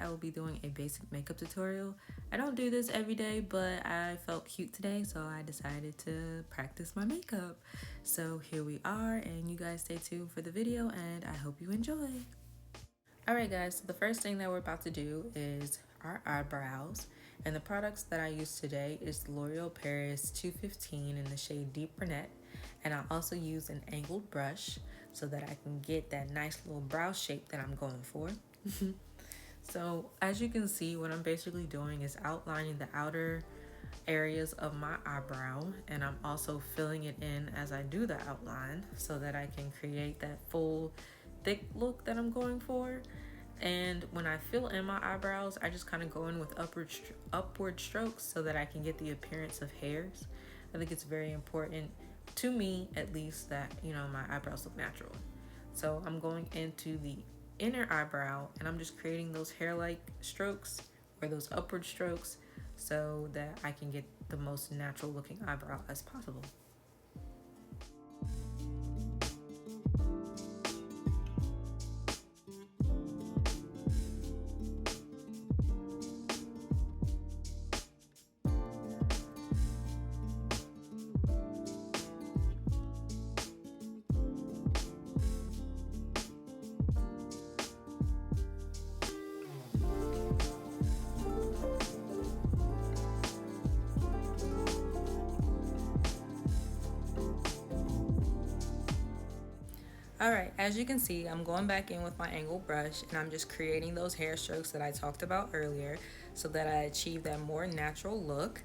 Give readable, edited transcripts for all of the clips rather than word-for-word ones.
I will be doing a basic makeup tutorial. I don't do this every day, but I felt cute today, so I decided to practice my makeup. So here we are, and you guys stay tuned for the video, and I hope you enjoy. Alright guys, so the first thing that we're about to do is our eyebrows. And the products that I use today is L'Oreal Paris 215 in the shade Deep Burnette. And I also use an angled brush so that I can get that nice little brow shape that I'm going for. So as you can see, what I'm basically doing is outlining the outer areas of my eyebrow, and I'm also filling it in as I do the outline so that I can create that full thick look that I'm going for. And when I fill in my eyebrows, I just kind of go in with upward strokes so that I can get the appearance of hairs. I think it's very important, to me at least, that, you know, my eyebrows look natural. So I'm going into the inner eyebrow and I'm just creating those hair-like strokes or those upward strokes so that I can get the most natural looking eyebrow as possible. Alright, as you can see, I'm going back in with my angled brush and I'm just creating those hair strokes that I talked about earlier so that I achieve that more natural look.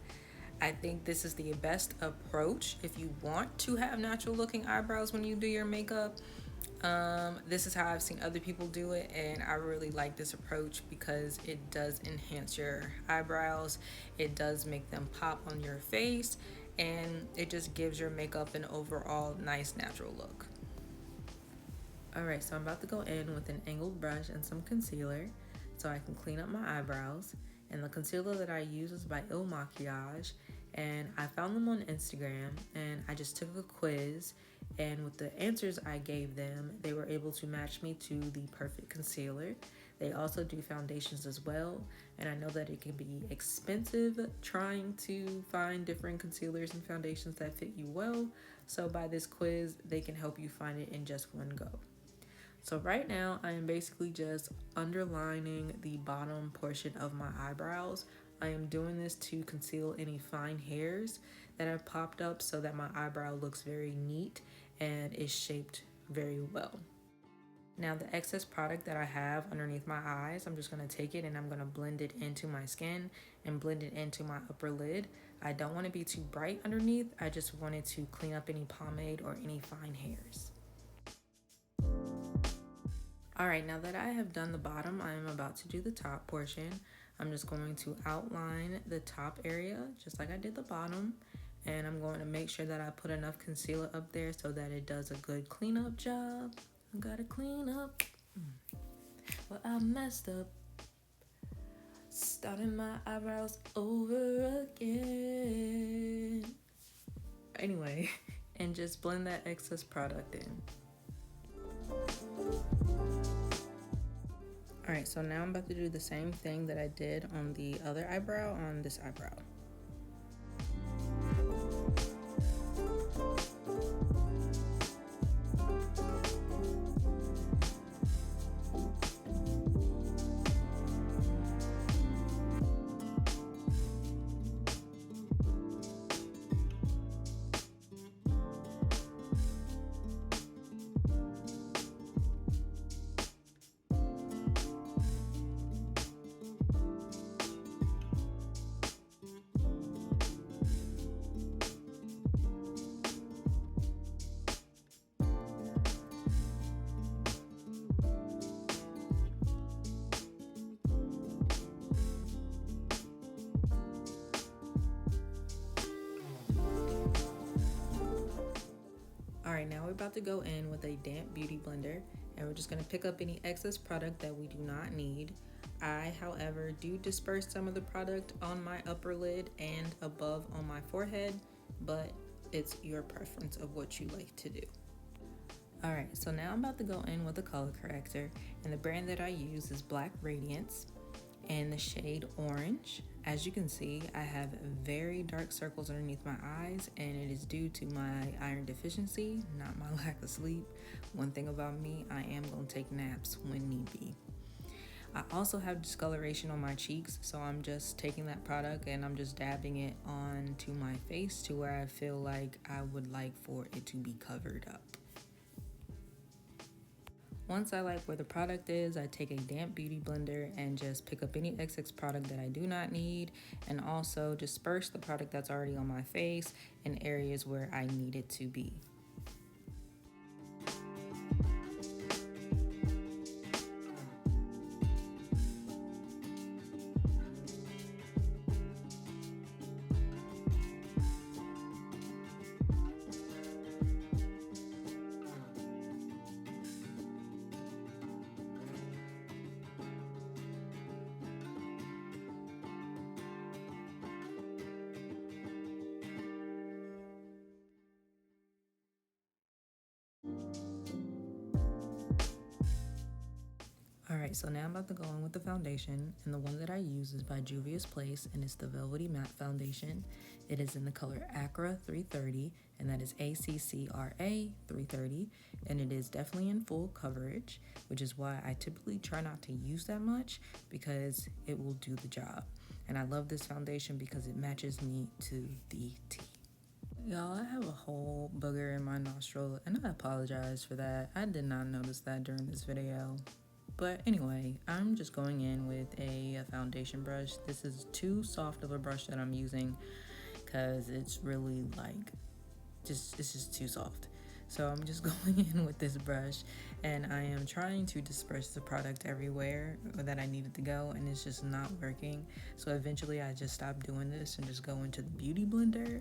I think this is the best approach if you want to have natural looking eyebrows when you do your makeup. This is how I've seen other people do it, and I really like this approach because it does enhance your eyebrows, it does make them pop on your face, and it just gives your makeup an overall nice natural look. Alright, so I'm about to go in with an angled brush and some concealer so I can clean up my eyebrows. And the concealer that I use is by Makiage, and I found them on Instagram and I just took a quiz, and with the answers I gave them, they were able to match me to the perfect concealer. They also do foundations as well, and I know that it can be expensive trying to find different concealers and foundations that fit you well, so by this quiz, they can help you find it in just one go. So right now, I am basically just underlining the bottom portion of my eyebrows. I am doing this to conceal any fine hairs that have popped up so that my eyebrow looks very neat and is shaped very well. Now the excess product that I have underneath my eyes, I'm just going to take it and I'm going to blend it into my skin and blend it into my upper lid. I don't want to be too bright underneath. I just wanted to clean up any pomade or any fine hairs. Alright, now that I have done the bottom, I am about to do the top portion. I'm just going to outline the top area just like I did the bottom, and I'm going to make sure that I put enough concealer up there so that it does a good cleanup job. I gotta clean up. Well, I messed up. Starting my eyebrows over again. Anyway, and just blend that excess product in. Alright, so now I'm about to do the same thing that I did on the other eyebrow on this eyebrow. Alright, now we're about to go in with a damp beauty blender, and we're just going to pick up any excess product that we do not need. I, however, do disperse some of the product on my upper lid and above on my forehead, but it's your preference of what you like to do. Alright, so now I'm about to go in with a color corrector, and the brand that I use is Black Radiance. in the shade Orange. As you can see, I have very dark circles underneath my eyes, and it is due to my iron deficiency, not my lack of sleep. One thing about me, I am going to take naps when need be. I also have discoloration on my cheeks, so I'm just taking that product and I'm just dabbing it onto my face to where I feel like I would like for it to be covered up. Once I like where the product is, I take a damp beauty blender and just pick up any excess product that I do not need, and also disperse the product that's already on my face in areas where I need it to be. Alright, so now I'm about to go in with the foundation, and the one that I use is by Juvia's Place, and it's the Velvety Matte Foundation. It is in the color Accra 330, and that is ACCRA 330, and it is definitely in full coverage, which is why I typically try not to use that much, because it will do the job. And I love this foundation because it matches me to the T. Y'all, I have a whole booger in my nostril, and I apologize for that. I did not notice that during this video. But anyway, I'm just going in with a foundation brush. This is too soft of a brush that I'm using because it's really like, it's just too soft. So I'm just going in with this brush, and I am trying to disperse the product everywhere that I need it to go, and it's just not working. So eventually I just stopped doing this and just go into the beauty blender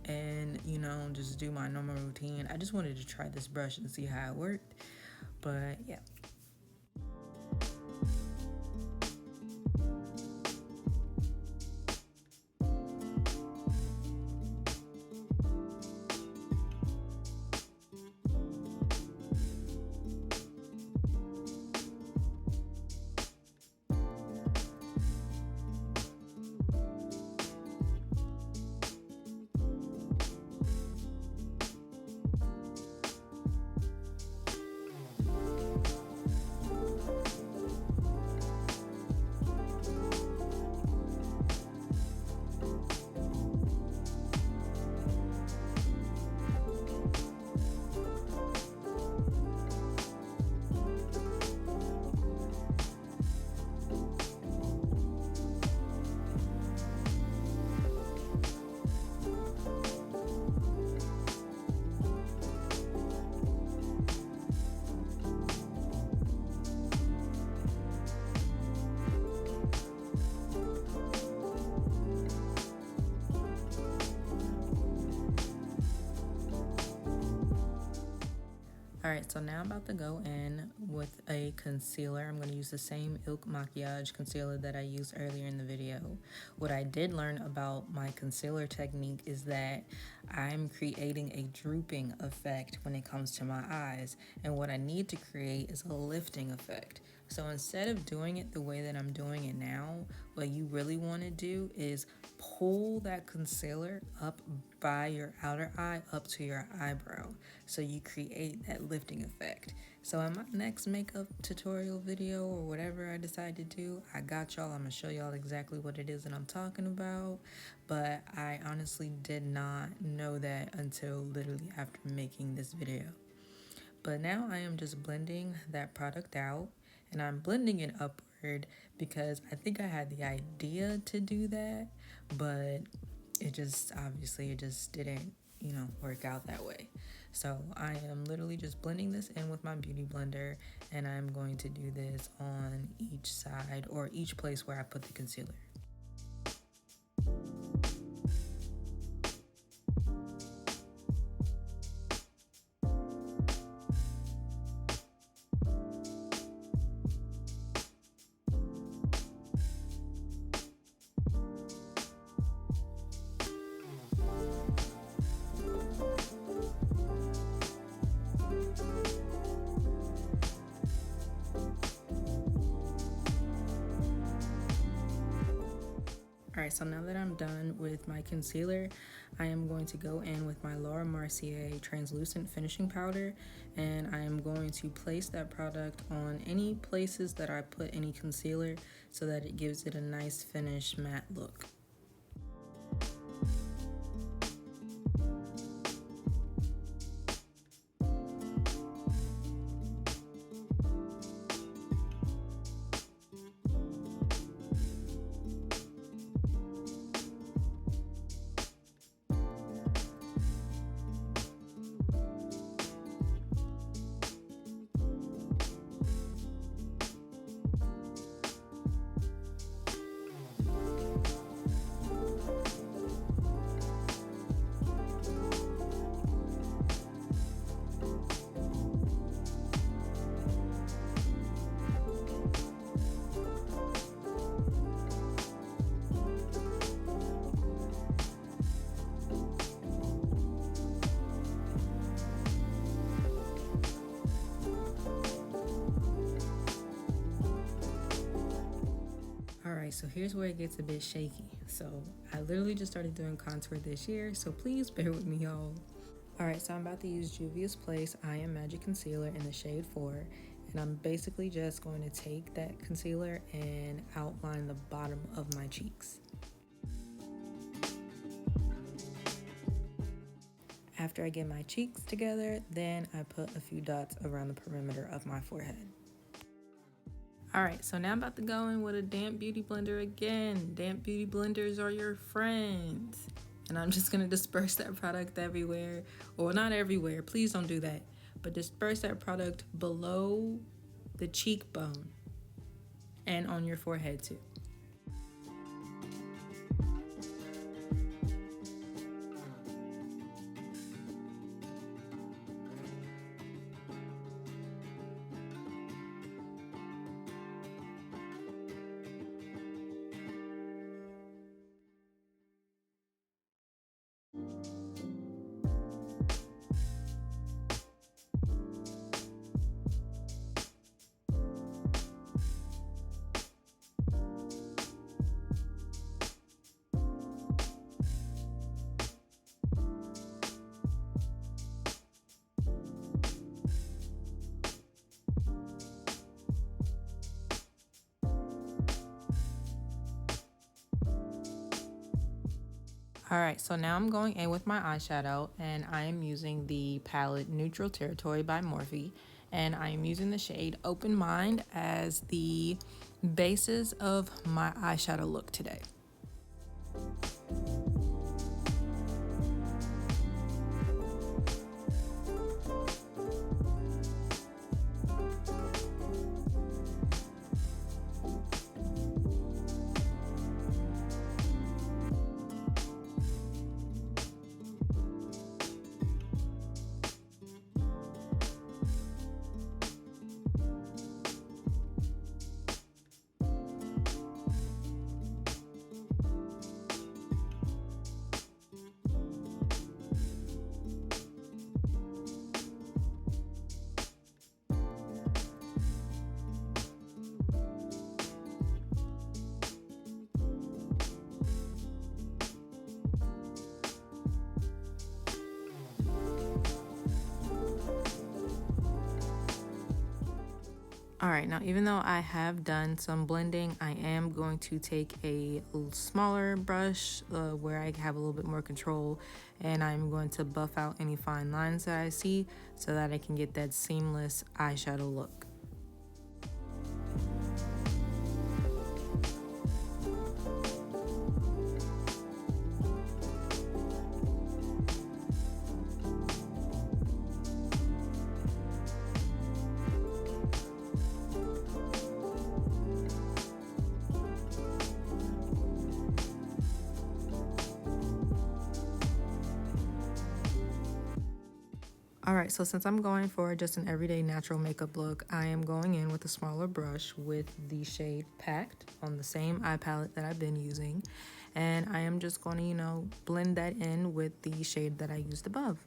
and, you know, just do my normal routine. I just wanted to try this brush and see how it worked, but yeah. Alright, so now I'm about to go in with a concealer. I'm going to use the same Ilk Makiage concealer that I used earlier in the video. What I did learn about my concealer technique is that I'm creating a drooping effect when it comes to my eyes. And what I need to create is a lifting effect. So instead of doing it the way that I'm doing it now, what you really want to do is pull that concealer up by your outer eye up to your eyebrow, so you create that lifting effect. So in my next makeup tutorial video or whatever I decide to do, I got y'all. I'm gonna show y'all exactly what it is that I'm talking about, but I honestly did not know that until literally after making this video. But now I am just blending that product out, and I'm blending it upward because I think I had the idea to do that, but it just didn't, work out that way. So I am literally just blending this in with my beauty blender, and I'm going to do this on each side or each place where I put the concealer. Alright, so now that I'm done with my concealer, I am going to go in with my Laura Mercier translucent finishing powder, and I am going to place that product on any places that I put any concealer so that it gives it a nice finished matte look. Alright, so here's where it gets a bit shaky. So I literally just started doing contour this year, so please bear with me, y'all. Alright, so I'm about to use Juvia's Place I Am Magic Concealer in the shade 4. And I'm basically just going to take that concealer and outline the bottom of my cheeks. After I get my cheeks together, then I put a few dots around the perimeter of my forehead. Alright, so now I'm about to go in with a damp beauty blender again. Damp beauty blenders are your friends. And I'm just going to disperse that product everywhere. Or not everywhere, please don't do that. But disperse that product below the cheekbone and on your forehead too. Alright, so now I'm going in with my eyeshadow, and I am using the palette Neutral Territory by Morphe, and I am using the shade Open Mind as the basis of my eyeshadow look today. Alright, now even though I have done some blending, I am going to take a smaller brush where I have a little bit more control, and I'm going to buff out any fine lines that I see so that I can get that seamless eyeshadow look. Alright, so since I'm going for just an everyday natural makeup look, I am going in with a smaller brush with the shade Packed on the same eye palette that I've been using. And I am just going to, blend that in with the shade that I used above.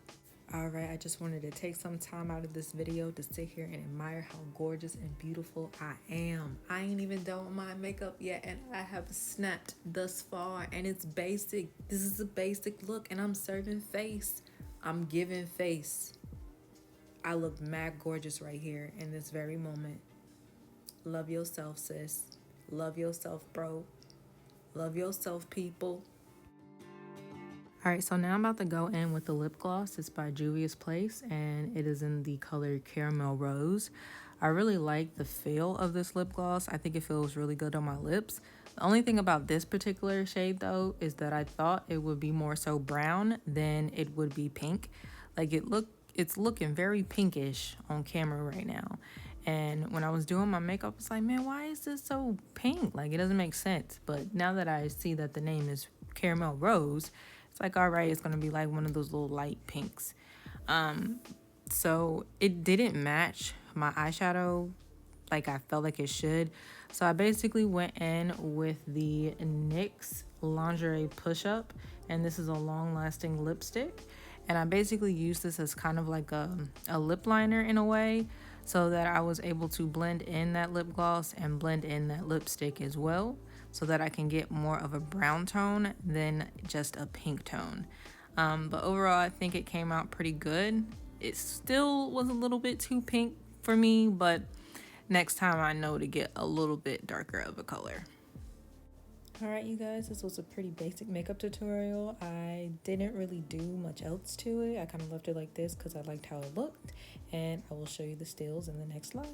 All right, I just wanted to take some time out of this video to sit here and admire how gorgeous and beautiful I am. I ain't even done my makeup yet and I have snapped thus far, and it's basic. This is a basic look and I'm serving face. I'm giving face. I look mad gorgeous right here in this very moment. Love yourself, sis. Love yourself, bro. Love yourself, people. All right, so now I'm about to go in with the lip gloss. It's by Juvia's Place, and it is in the color Caramel Rose. I really like the feel of this lip gloss. I think it feels really good on my lips. The only thing about this particular shade, though, is that I thought it would be more so brown than it would be pink. Like, it's looking very pinkish on camera right now. And when I was doing my makeup, it's like, man, why is this so pink? Like, it doesn't make sense. But now that I see that the name is Caramel Rose, it's like, all right, it's going to be like one of those little light pinks. So it didn't match my eyeshadow like I felt like it should. So I basically went in with the NYX Lingerie Push Up. And this is a long-lasting lipstick. And I basically used this as kind of like a lip liner in a way, so that I was able to blend in that lip gloss and blend in that lipstick as well, so that I can get more of a brown tone than just a pink tone. But overall, I think it came out pretty good. It still was a little bit too pink for me, but next time I know to get a little bit darker of a color. All right, you guys, this was a pretty basic makeup tutorial. I didn't really do much else to it. I kind of left it like this because I liked how it looked, and I will show you the stills in the next slide.